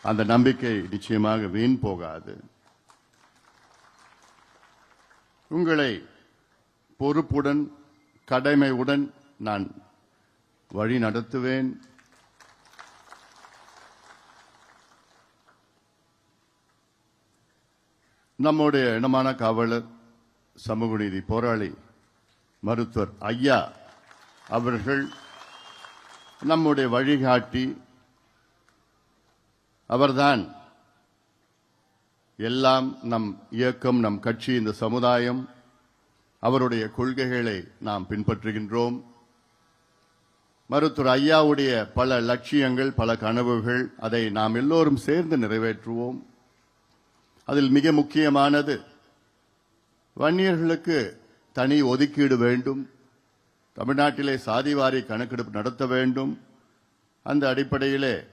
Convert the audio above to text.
அந்த நம்பிக்கை நிச்சயமாக வீண் போகாது. உங்களை பொறுப்புடன் கடமையுடன் நான் வழி நடத்துவேன். நம்முடைய இனமான காவலர் சமூக நீதி போராளி மருத்துவர் ஐயா அவர்கள் நம்முடைய வழிகாட்டி. அவர்தான் எல்லாம். நம் இயக்கம், நம் கட்சி, இந்த சமுதாயம் அவருடைய கொள்கைகளை நாம் பின்பற்றுகின்றோம். மருத்துவர் ஐயாவுடைய பல லட்சியங்கள், பல கனவுகள், அதை நாம் எல்லோரும் சேர்ந்து நிறைவேற்றுவோம். அதில் மிக முக்கியமானது வன்னியர்களுக்கு தனி ஒதுக்கீடு வேண்டும். தமிழ்நாட்டிலே சாதிவாரி கணக்கெடுப்பு நடத்த வேண்டும். அந்த அடிப்படையிலே